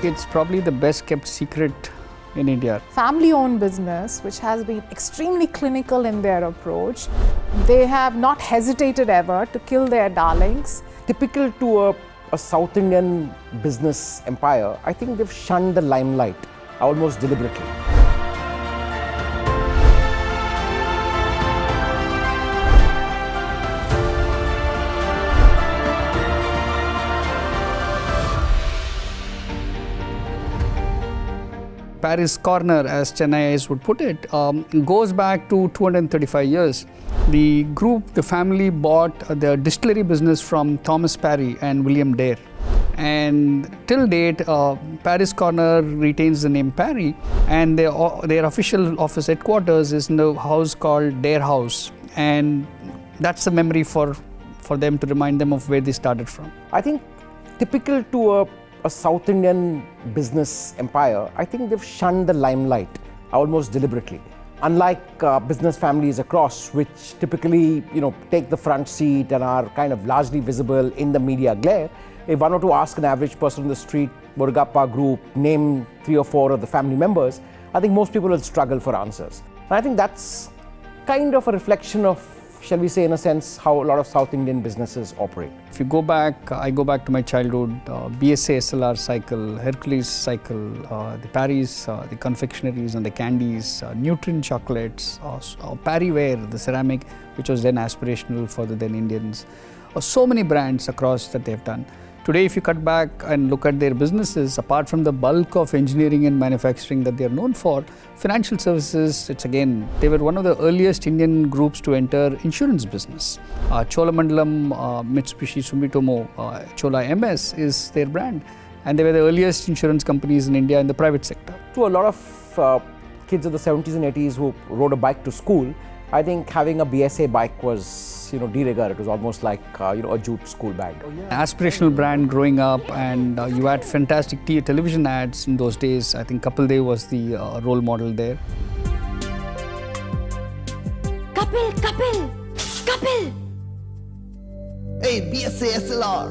it's probably the best kept secret in India. Family-owned business, which has been extremely clinical in their approach. They have not hesitated ever to kill their darlings. Typical to a South Indian business empire, I think they've shunned the limelight almost deliberately. Paris corner, as Chennai's would put it, goes back to 235 years. The group, the family bought the distillery business from Thomas Parry and William Dare. And till date, Paris corner retains the name Parry, and their official office headquarters is in the house called Dare House. And that's a memory for them to remind them of where they started from. I think typical to a South Indian business empire, I think they've shunned the limelight almost deliberately. Unlike business families across, which typically take the front seat and are kind of largely visible in the media glare, if one were to ask an average person on the street, Murugappa Group, name 3 or 4 of the family members, I think most people will struggle for answers. And I think that's kind of a reflection of, shall we say, in a sense, how a lot of South Indian businesses operate. If you go back, I go back to my childhood, BSA SLR cycle, Hercules cycle, the Parry's, the confectionaries and the candies, Nutrient chocolates, Parryware, the ceramic, which was then aspirational for the then Indians. So many brands across that they've done. Today, if you cut back and look at their businesses, apart from the bulk of engineering and manufacturing that they are known for, financial services, they were one of the earliest Indian groups to enter insurance business. Cholamandalam, Mitsubishi Sumitomo, Chola MS is their brand. And they were the earliest insurance companies in India in the private sector. To a lot of kids of the 70s and 80s who rode a bike to school, I think having a BSA bike was de rigueur. It was almost like a jute school bag. Aspirational brand growing up, and you had fantastic television ads in those days. I think Kapil Dev was the role model there. Kapil! Hey, BSA SLR!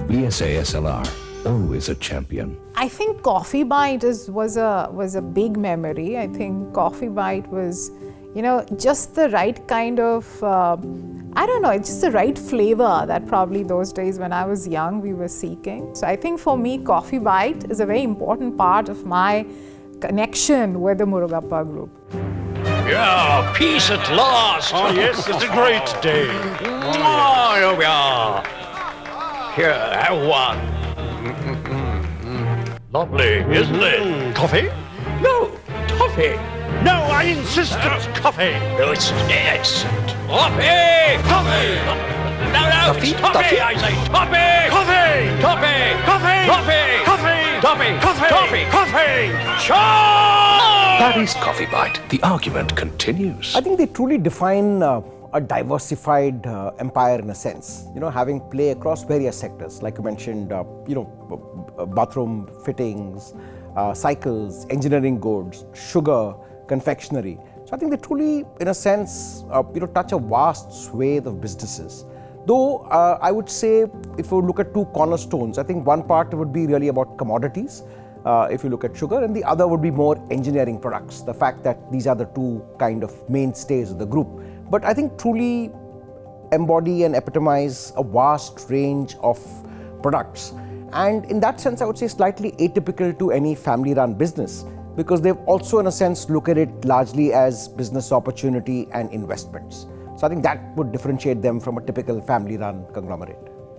BSA SLR, always a champion. I think Coffee Bite was a big memory. I think Coffee Bite was just the right kind of, just the right flavor that probably those days when I was young we were seeking. So I think for me, Coffee Bite is a very important part of my connection with the Murugappa Group. Yeah, peace at last. Oh yes, it's a great day. Here we are. Here, have one. Lovely, isn't it? Coffee? No, toffee. No, I insist it's coffee. No, it's toffee! Coffee! No, Toffee? it's toffee, I say toffee! Coffee! Toffee! Coffee! Toffee! Coffee! Toffee! Coffee! Toffee! Coffee! Sure! Parry's Coffee Bite. The argument continues. I think they truly define a diversified empire in a sense. Having play across various sectors, like you mentioned, bathroom fittings, cycles, engineering goods, sugar, confectionery. So I think they truly, in a sense, touch a vast swathe of businesses. Though I would say, if you look at 2 cornerstones, I think one part would be really about commodities, if you look at sugar, and the other would be more engineering products. The fact that these are the 2 kind of mainstays of the group. But I think truly embody and epitomize a vast range of products. And in that sense, I would say slightly atypical to any family-run business, because they've also, in a sense, look at it largely as business opportunity and investments. So I think that would differentiate them from a typical family-run conglomerate.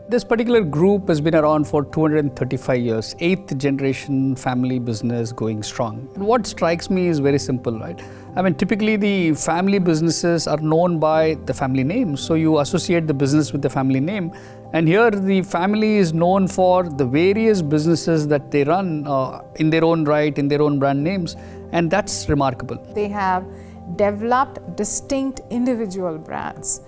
This particular group has been around for 235 years, 8th generation family business going strong. And what strikes me is very simple, right? I mean, typically the family businesses are known by the family name, so you associate the business with the family name. And here the family is known for the various businesses that they run in their own right, in their own brand names, and that's remarkable. They have developed distinct individual brands.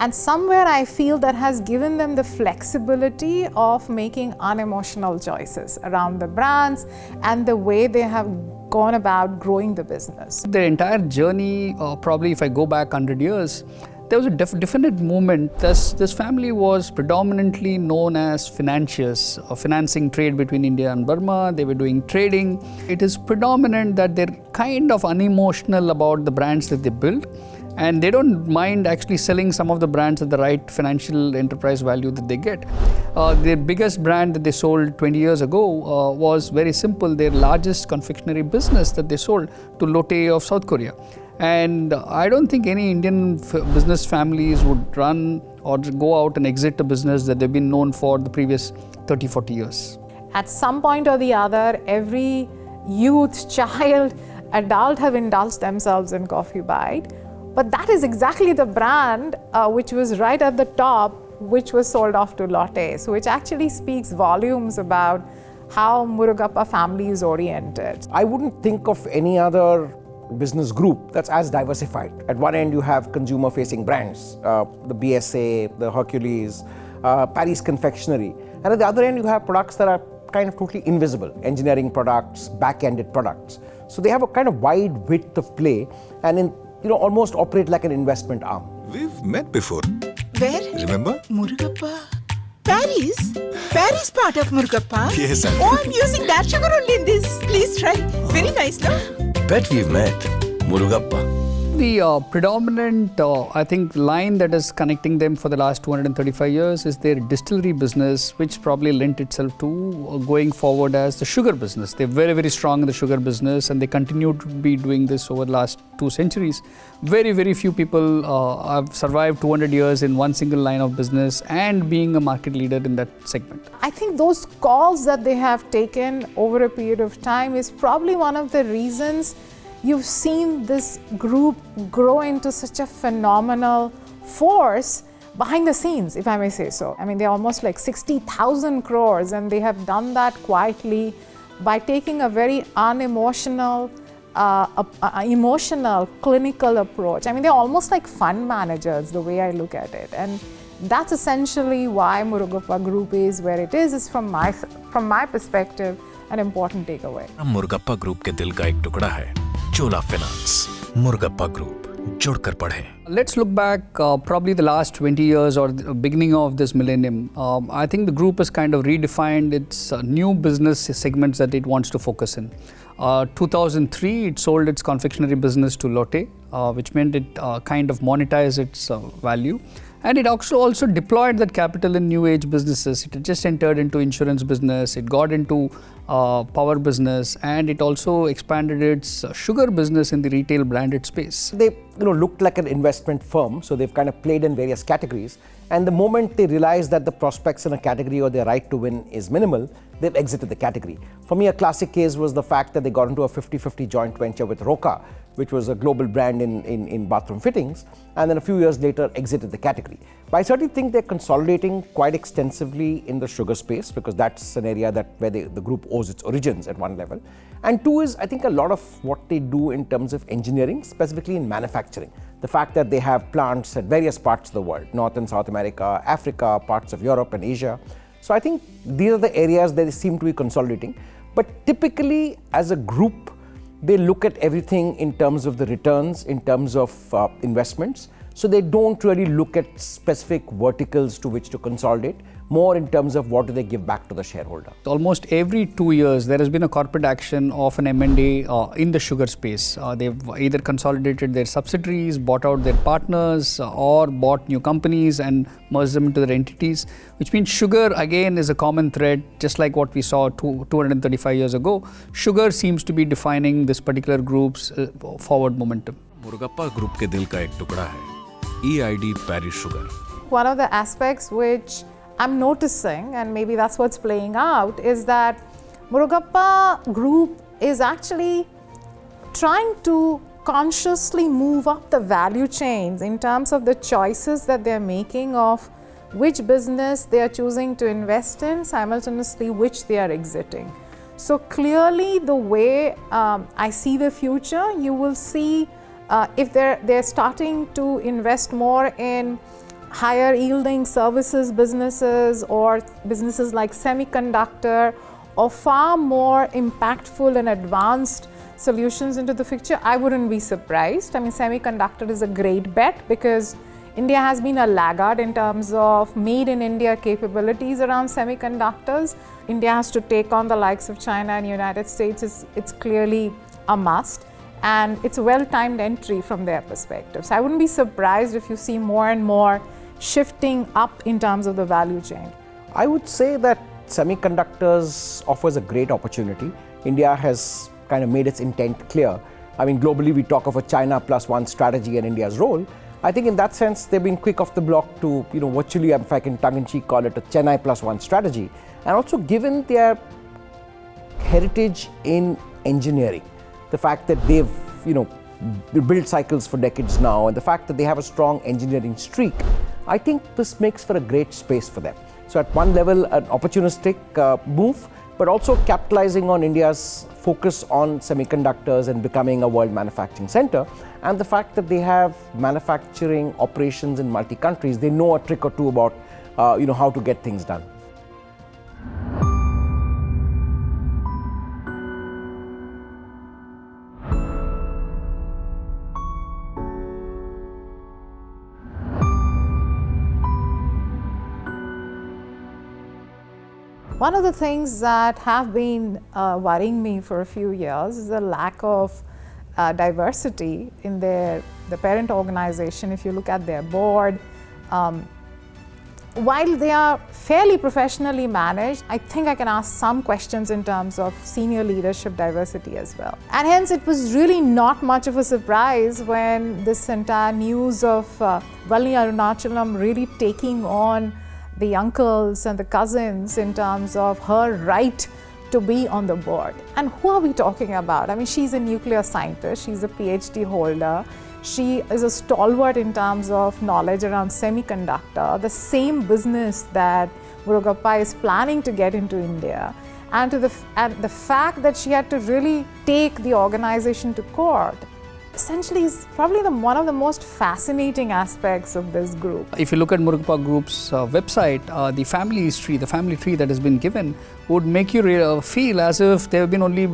And somewhere I feel that has given them the flexibility of making unemotional choices around the brands and the way they have gone about growing the business. The entire journey, probably if I go back 100 years, there was a definite movement. This family was predominantly known as financiers, financing trade between India and Burma. They were doing trading. It is predominant that they're kind of unemotional about the brands that they build, and they don't mind actually selling some of the brands at the right financial enterprise value that they get. Their biggest brand that they sold 20 years ago was very simple, their largest confectionery business that they sold to Lotte of South Korea. And I don't think any Indian business families would run or go out and exit a business that they've been known for the previous 30, 40 years. At some point or the other, every youth, child, adult have indulged themselves in Coffee Bite. But that is exactly the brand which was right at the top, which was sold off to Lotte. So which actually speaks volumes about how Murugappa family is oriented. I wouldn't think of any other business group that's as diversified. At one end you have consumer-facing brands, the BSA, the Hercules, Parry's confectionery. And at the other end you have products that are kind of totally invisible, engineering products, back-ended products. So they have a kind of wide width of play and almost operate like an investment arm. We've met before. Where? Remember? Murugappa. Parry's? Parry's part of Murugappa? Yes, Oh, I'm using that sugar only in this. Please try. Very nice, no? Bet we've met. Murugappa. The predominant, I think, line that is connecting them for the last 235 years is their distillery business, which probably lent itself to going forward as the sugar business. They're very, very strong in the sugar business, and they continue to be doing this over the last 2 centuries. Very, very few people have survived 200 years in one single line of business and being a market leader in that segment. I think those calls that they have taken over a period of time is probably one of the reasons you've seen this group grow into such a phenomenal force behind the scenes, if I may say so. I mean, they're almost like 60,000 crores, and they have done that quietly by taking a very unemotional, emotional, clinical approach. I mean, they're almost like fund managers, the way I look at it. And that's essentially why Murugappa Group is where it is from my perspective, an important takeaway. Murugappa group के दिल का एक टुकड़ा है चोला finance Murugappa group जोड़कर पढ़ें. Let's look back probably the last 20 years or the beginning of this millennium. I think the group has kind of redefined its new business segments that it wants to focus in. 2003, it sold its confectionery business to Lotte, which meant it kind of monetized its value. And it also deployed that capital in new age businesses. It had just entered into insurance business, it got into power business, and it also expanded its sugar business in the retail branded space. They looked like an investment firm, so they've kind of played in various categories. And the moment they realize that the prospects in a category or their right to win is minimal, they've exited the category. For me, a classic case was the fact that they got into a 50-50 joint venture with Roca, which was a global brand in bathroom fittings, and then a few years later exited the category. But I certainly think they're consolidating quite extensively in the sugar space, because that's an area where the group owes its origins at one level. And two is, I think, a lot of what they do in terms of engineering, specifically in manufacturing. The fact that they have plants at various parts of the world, North and South America, Africa, parts of Europe and Asia. So I think these are the areas that they seem to be consolidating. But typically, as a group, they look at everything in terms of the returns, in terms of investments. So they don't really look at specific verticals to which to consolidate, more in terms of what do they give back to the shareholder. Almost every 2 years, there has been a corporate action of an M&A in the sugar space. They've either consolidated their subsidiaries, bought out their partners, or bought new companies and merged them into their entities, which means sugar again is a common thread, just like what we saw 235 years ago. Sugar seems to be defining this particular group's forward momentum. Murugappa group के दिल का एक टुकड़ा है EID Parry Sugar. One of the aspects which I'm noticing, and maybe that's what's playing out, is that Murugappa Group is actually trying to consciously move up the value chains in terms of the choices that they're making of which business they are choosing to invest in, simultaneously which they are exiting. So clearly, the way I see the future, you will see if they're starting to invest more in higher yielding services businesses or businesses like semiconductor or far more impactful and advanced solutions into the picture, I wouldn't be surprised. I mean, semiconductor is a great bet because India has been a laggard in terms of made in India capabilities around semiconductors. India has to take on the likes of China and United States. It's clearly a must, and it's a well-timed entry from their perspective. So I wouldn't be surprised if you see more and more shifting up in terms of the value chain. I would say that semiconductors offers a great opportunity. India has kind of made its intent clear. I mean, globally we talk of a China plus one strategy and India's role. I think in that sense they've been quick off the block to, virtually, if I can tongue-in-cheek call it a Chennai plus one strategy. And also given their heritage in engineering, the fact that they've, built cycles for decades now, and the fact that they have a strong engineering streak, I think this makes for a great space for them. So at one level, an opportunistic move, but also capitalizing on India's focus on semiconductors and becoming a world manufacturing center, and the fact that they have manufacturing operations in multi-countries. They know a trick or two about how to get things done. One of the things that have been worrying me for a few years is the lack of diversity in the parent organization. If you look at their board, while they are fairly professionally managed, I think I can ask some questions in terms of senior leadership diversity as well. And hence it was really not much of a surprise when this entire news of Unemotional really taking on the uncles and the cousins in terms of her right to be on the board. And who are we talking about? I mean, she's a nuclear scientist, she's a PhD holder, she is a stalwart in terms of knowledge around semiconductor, the same business that Murugappa is planning to get into India. And the fact that she had to really take the organization to court essentially is probably one of the most fascinating aspects of this group. If you look at Murugappa Group's website, the family history, the family tree that has been given would make you feel as if there have been only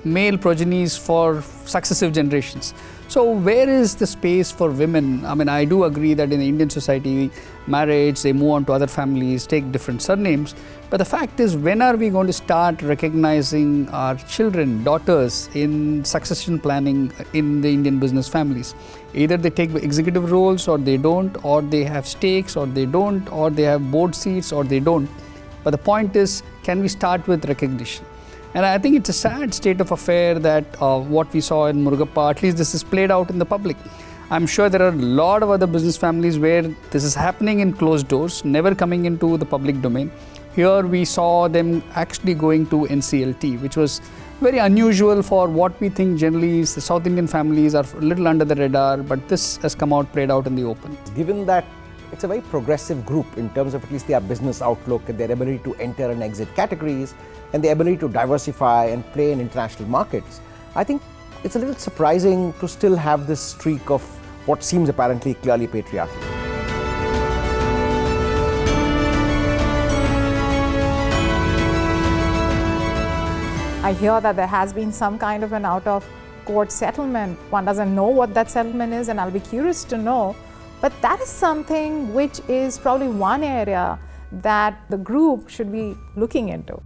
male progenies for successive generations. So where is the space for women? I mean, I do agree that in the Indian society, marriage, they move on to other families, take different surnames. But the fact is, when are we going to start recognizing our children, daughters in succession planning in the Indian business families? Either they take executive roles or they don't, or they have stakes or they don't, or they have board seats or they don't. But the point is, can we start with recognition? And I think it's a sad state of affair that what we saw in Murugappa, at least this is played out in the public. I'm sure there are a lot of other business families where this is happening in closed doors, never coming into the public domain. Here we saw them actually going to NCLT, which was very unusual for what we think generally is the South Indian families are a little under the radar, but this has come out, played out in the open. Given that it's a very progressive group in terms of at least their business outlook and their ability to enter and exit categories and the ability to diversify and play in international markets, I think it's a little surprising to still have this streak of what seems apparently clearly patriarchal. I hear that there has been some kind of an out-of-court settlement. One doesn't know what that settlement is, and I'll be curious to know. But that is something which is probably one area that the group should be looking into.